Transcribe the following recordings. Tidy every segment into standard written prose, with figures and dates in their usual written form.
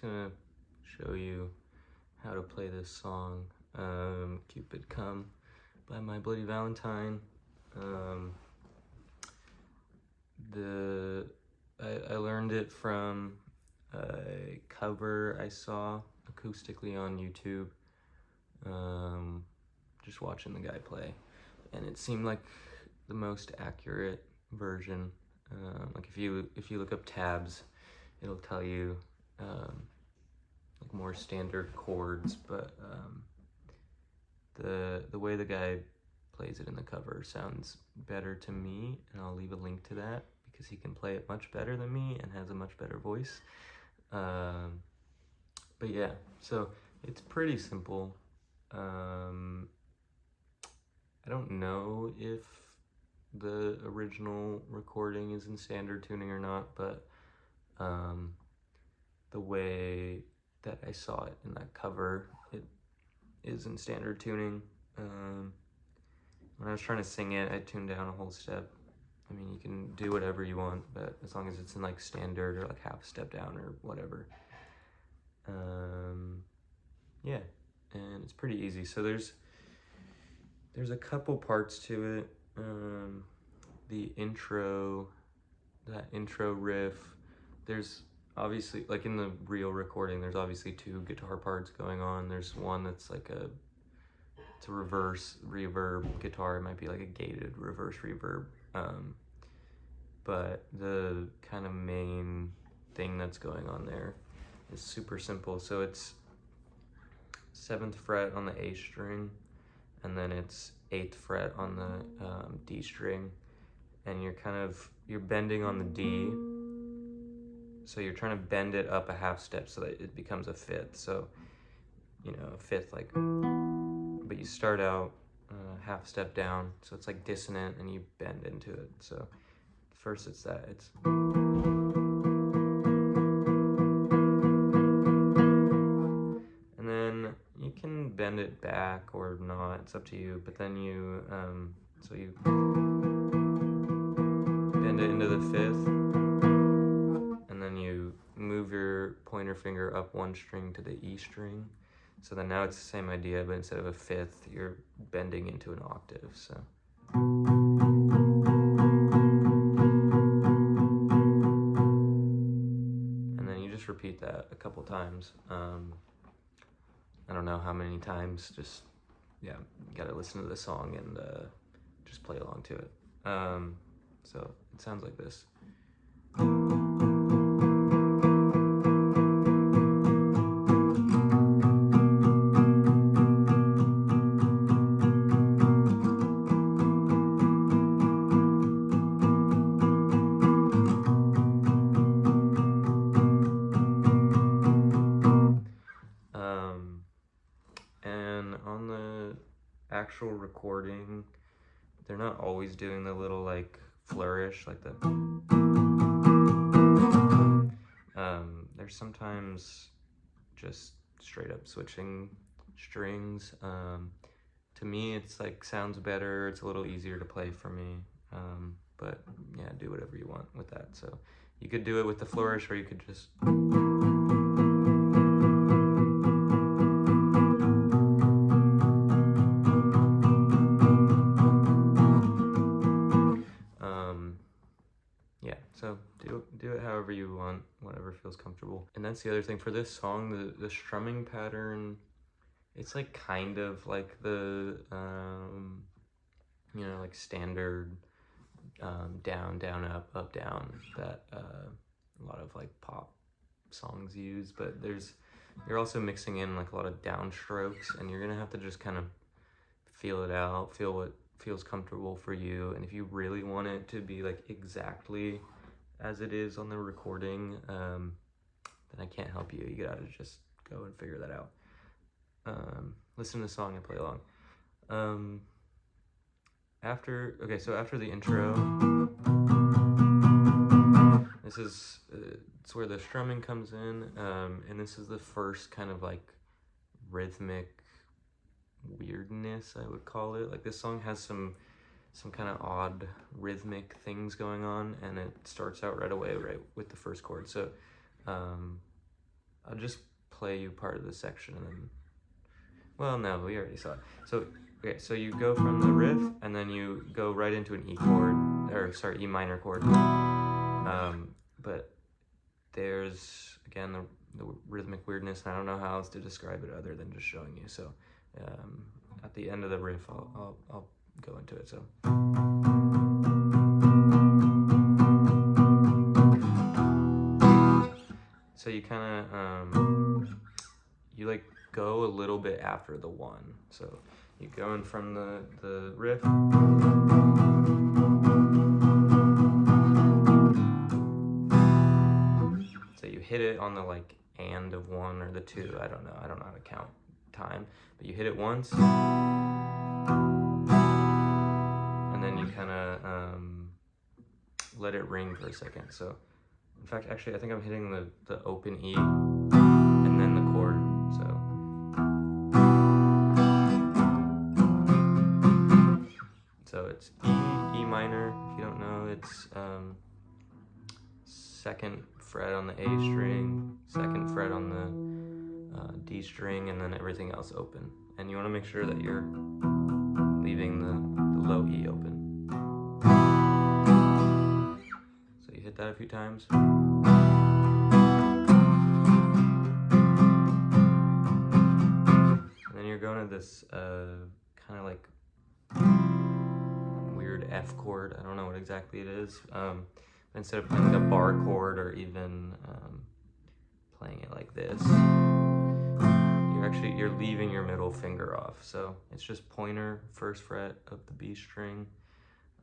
gonna show you how to play this song, Cupid Come by My Bloody Valentine. I learned it from a cover I saw acoustically on YouTube, just watching the guy play, and it seemed like the most accurate version. Like if you look up tabs, it'll tell you like more standard chords, but the way the guy plays it in the cover sounds better to me, and I'll leave a link to that because he can play it much better than me and has a much better voice. But yeah, so it's pretty simple. I don't know if the original recording is in standard tuning or not, but the way that I saw it in that cover, it is in standard tuning. When I was trying to sing it, I tuned down a whole step. I mean, you can do whatever you want, but as long as it's in like standard or like half a step down or whatever. Yeah, and it's pretty easy. So there's a couple parts to it. The intro, that intro riff, there's obviously, like in the real recording, there's obviously two guitar parts going on. There's one that's like it's a reverse reverb guitar. It might be like a gated reverse reverb. But the kind of main thing that's going on there is super simple. So it's 7th fret on the A string, and then it's 8th fret on the D string, and you're bending on the D, so you're trying to bend it up a half step so that it becomes a 5th. So, you know, a 5th, like, but you start out half step down, so it's like dissonant, and you bend into it. So first it's that, it's, and then you can bend it back or not, it's up to you, but then you, so you bend it into the 5th, and then you move your pointer finger up one string to the E string. So then now it's the same idea, but instead of a 5th, you're bending into an octave, so. And then you just repeat that a couple times. I don't know how many times, just, yeah, you gotta listen to the song and just play along to it. So it sounds like this. And on the actual recording, they're not always doing the little like flourish, like the, they're sometimes just straight up switching strings. To me, it's like sounds better, it's a little easier to play for me, but yeah, do whatever you want with that. So you could do it with the flourish, or you could just, yeah, so do it however you want, whatever feels comfortable. And that's the other thing for this song, the strumming pattern, it's like kind of like the, you know, like standard down, down, up, down, that a lot of like pop songs use, but you're also mixing in like a lot of downstrokes, and you're gonna have to just kind of feel it out, feel what feels comfortable for you. And if you really want it to be like exactly as it is on the recording, then I can't help you. You gotta just go and figure that out. Listen to the song and play along. After the intro, this is it's where the strumming comes in, and this is the first kind of like rhythmic weirdness, I would call it. Like this song has some kind of odd rhythmic things going on, and it starts out right away, right with the first chord. So I'll just play you part of the section and then, well, no, we already saw it. So, okay, so you go from the riff and then you go right into an E chord, or sorry, E minor chord. But there's, again, the rhythmic weirdness, and I don't know how else to describe it other than just showing you. So, at the end of the riff, I'll go into it, so. So you kind of, you like go a little bit after the one. So you go in from the riff. So you hit it on the like and of one or the two. I don't know how to count time, but you hit it once. And then you kind of let it ring for a second. So in fact, actually, I think I'm hitting the open E and then the chord, so it's E minor, if you don't know, it's second fret on the A string, second fret on the D string, and then everything else open. And you want to make sure that you're leaving the low E open. So you hit that a few times. You're going to this kind of like weird F chord. I don't know what exactly it is. Instead of playing a bar chord or even playing it like this, you're leaving your middle finger off. So it's just pointer, first fret of the B string,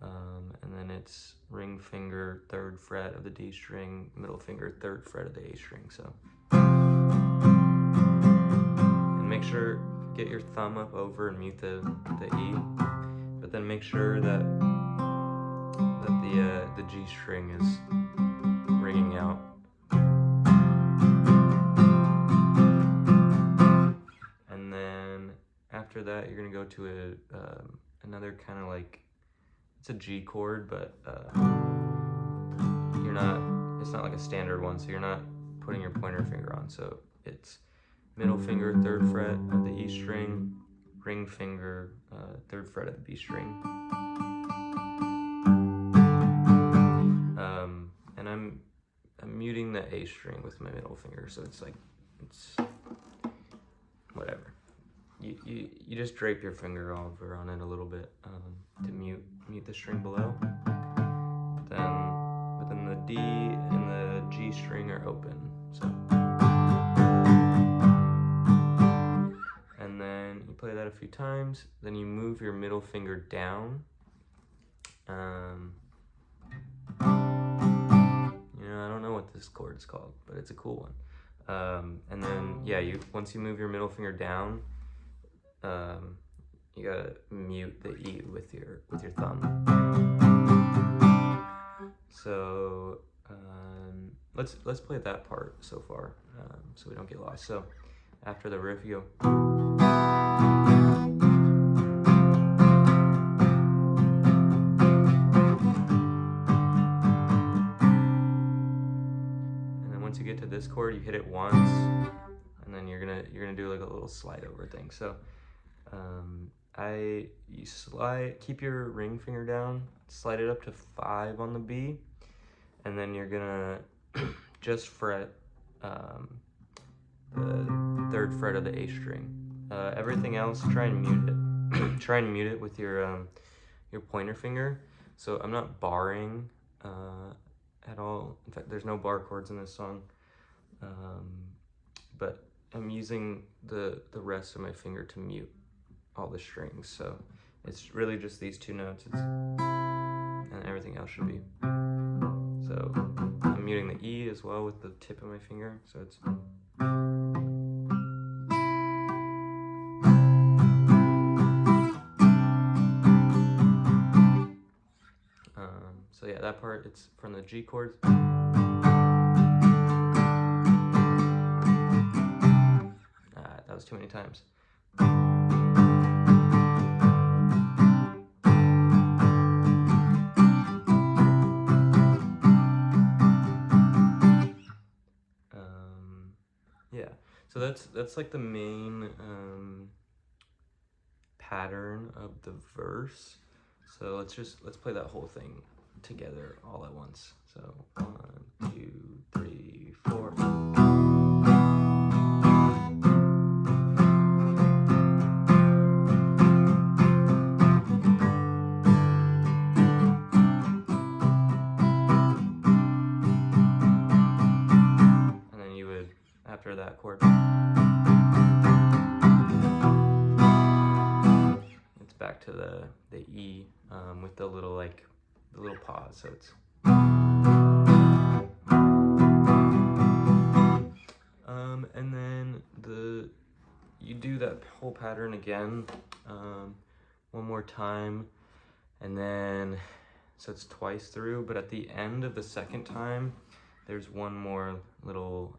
and then it's ring finger, third fret of the D string, middle finger, third fret of the A string. So, and make sure. Get your thumb up over and mute the E, but then make sure that the G string is ringing out. And then after that, you're gonna go to another kind of like, it's a G chord, but it's not like a standard one, so you're not putting your pointer finger on. So it's middle finger, third fret of the E string, ring finger, third fret of the B string. And I'm muting the A string with my middle finger, so it's whatever. You just drape your finger over on it a little bit to mute the string below. But then the D and the G string are open, so. Play that a few times, then you move your middle finger down. I don't know what this chord is called, but it's a cool one. And then once you move your middle finger down, you gotta mute the E with your thumb. So let's play that part so far, so we don't get lost. So after the riff, you go. And then once you get to this chord, you hit it once, and then you're gonna do like a little slide over thing. So keep your ring finger down, slide it up to 5 on the B, and then you're gonna just fret the third fret of the A string. Everything else, try and mute it. Try and mute it with your pointer finger. So I'm not barring at all. In fact, there's no bar chords in this song. But I'm using the rest of my finger to mute all the strings. So it's really just these two notes, and everything else should be. So I'm muting the E as well with the tip of my finger. So it's. So yeah, that part, it's from the G chords. That was too many times. Yeah, So that's like the main pattern of the verse. So let's play that whole thing together all at once. So 1, 2, 3, 4. And then you would, after that chord, it's back to the E with the little pause. So it's and then you do that whole pattern again one more time, and then so it's twice through, but at the end of the second time there's one more little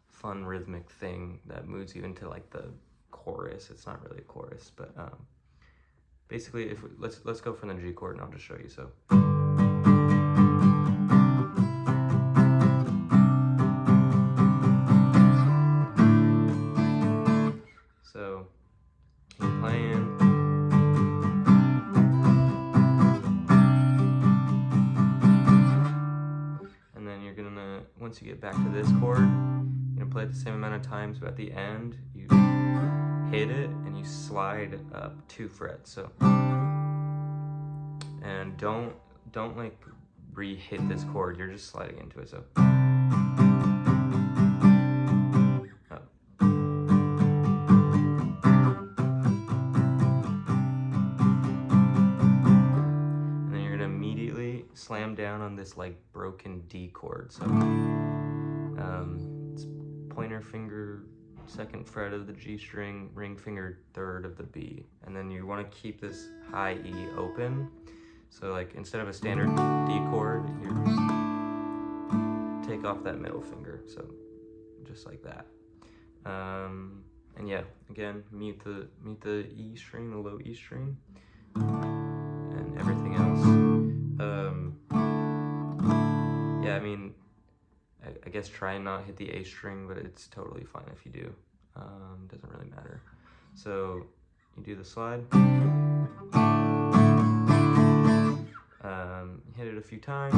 fun rhythmic thing that moves you into like the chorus. It's not really a chorus, but basically let's go from the G chord and I'll just show you. So keep playing. And then you're gonna, once you get back to this chord, you're gonna play it the same amount of times, but at the end, you hit it and you slide up 2 frets. So, and don't like re-hit this chord, you're just sliding into it. So. Slam down on this like broken D chord. So it's pointer finger 2nd fret of the G string, ring finger 3rd of the B, and then you want to keep this high E open. So like instead of a standard D chord, you take off that middle finger. So just like that. And yeah, again, mute the E string, the low E string, and everything else. Yeah, I mean, I guess try and not hit the A string, but it's totally fine if you do. Doesn't really matter. So you do the slide. Hit it a few times,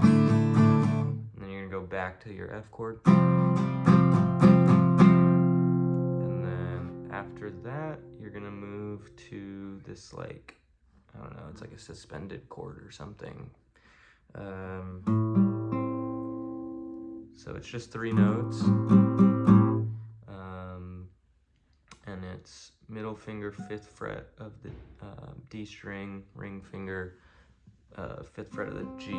and then you're gonna go back to your F chord. And then after that, you're gonna move to this like, I don't know, it's like a suspended chord or something. So it's just 3 notes, and it's middle finger 5th fret of the D string, ring finger 5th fret of the G,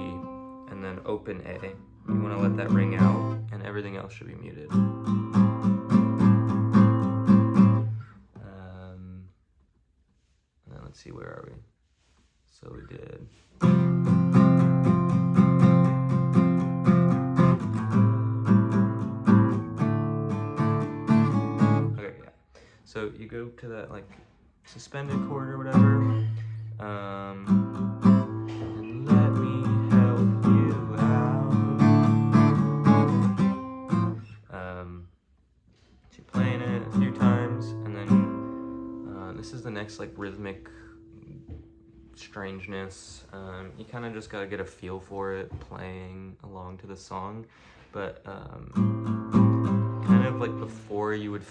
and then open A. You want to let that ring out, and everything else should be muted. And then let's see, where are we? So we did. Okay, yeah. So you go to that like suspended chord or whatever. And let me help you out. So you're playing it a few times, and then this is the next like rhythmic strangeness. You kind of just gotta get a feel for it playing along to the song, but kind of like before you would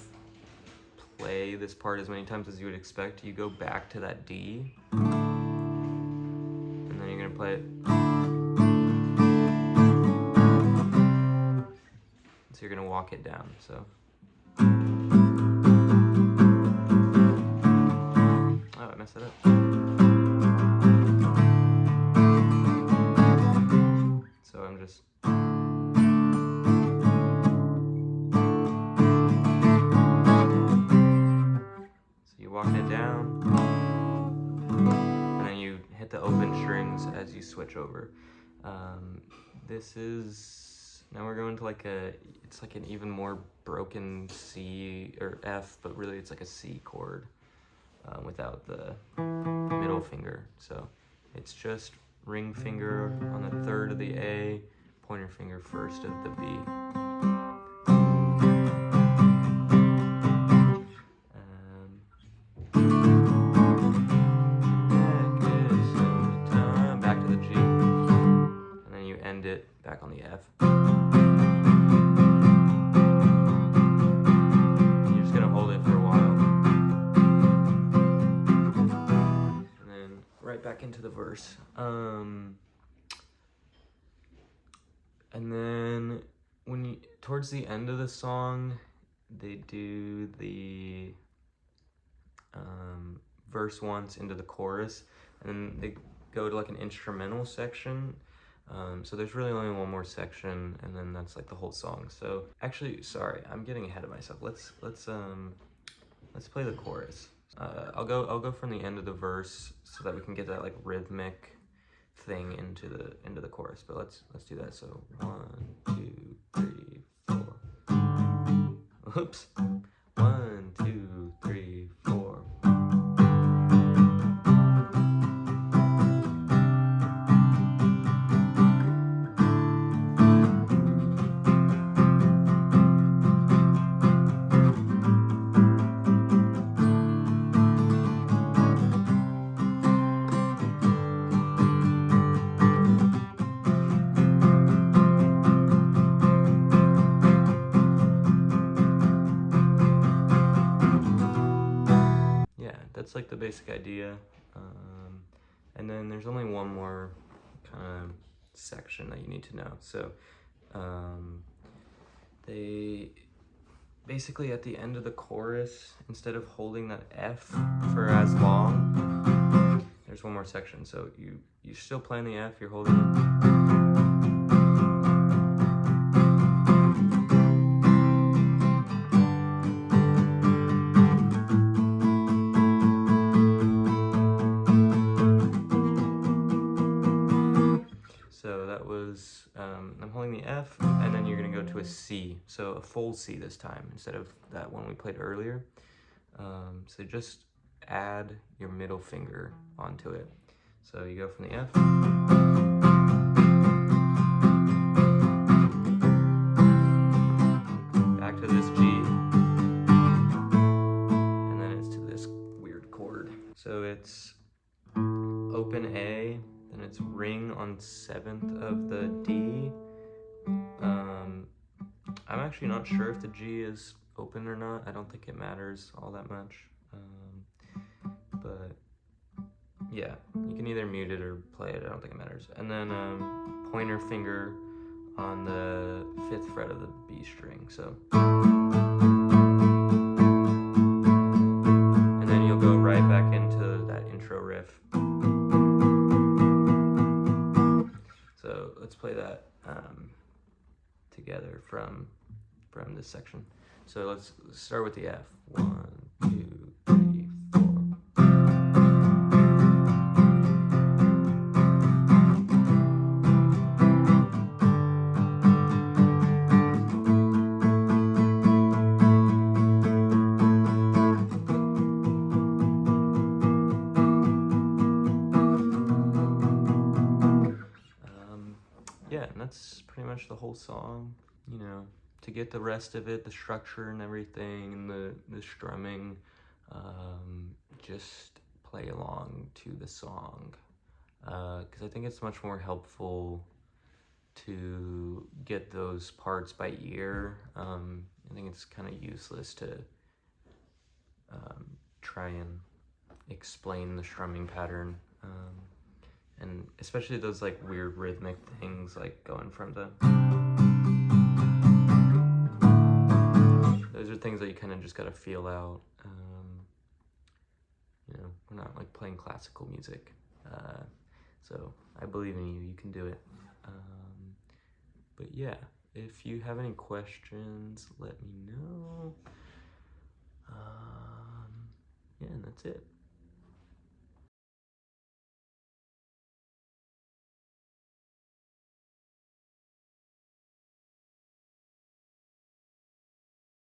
play this part as many times as you would expect, you go back to that D, and then you're gonna play it. So you're gonna walk it down. So. Oh, I messed it up. So I'm just. So you walk it down, and then you hit the open strings as you switch over. This is, now we're going to like it's like an even more broken C or F, but really it's like a C chord without the middle finger. So it's just ring finger on the 3rd of the A, pointer finger 1st of the B. F. You're just gonna hold it for a while. And then right back into the verse. And then towards the end of the song, they do the verse once into the chorus, and then they go to like an instrumental section. So there's really only one more section, and then that's like the whole song. So actually, sorry, I'm getting ahead of myself. Let's play the chorus. I'll go from the end of the verse so that we can get that like rhythmic thing into the chorus. But let's do that. So 1, 2, 3, 4. Oops. 1, 2, 3, 4. That's like the basic idea, and then there's only one more kind of section that you need to know. So they basically at the end of the chorus, instead of holding that F for as long, there's one more section. So you're still playing the F, you're holding it. So that was, I'm holding the F, and then you're gonna go to a C, so a full C this time, instead of that one we played earlier. So just add your middle finger onto it. So you go from the F, back to this G, and then it's to this weird chord. So it's open A, then it's ring on 7th of the D. I'm actually not sure if the G is open or not. I don't think it matters all that much. But yeah, you can either mute it or play it. I don't think it matters. And then pointer finger on the 5th fret of the B string. So, and then you'll go right back into that intro riff. So let's play that together from this section. So let's start with the F. 1, 2, 3, 4. Yeah, and that's pretty much the whole song. You know, to get the rest of it, the structure and everything, and the strumming, just play along to the song, because I think it's much more helpful to get those parts by ear. I think it's kind of useless to try and explain the strumming pattern, and especially those like weird rhythmic things, like going from the, those are things that you kind of just gotta feel out. You know, we're not like playing classical music, so I believe in you, you can do it. But yeah, if you have any questions, let me know. Yeah, and that's it.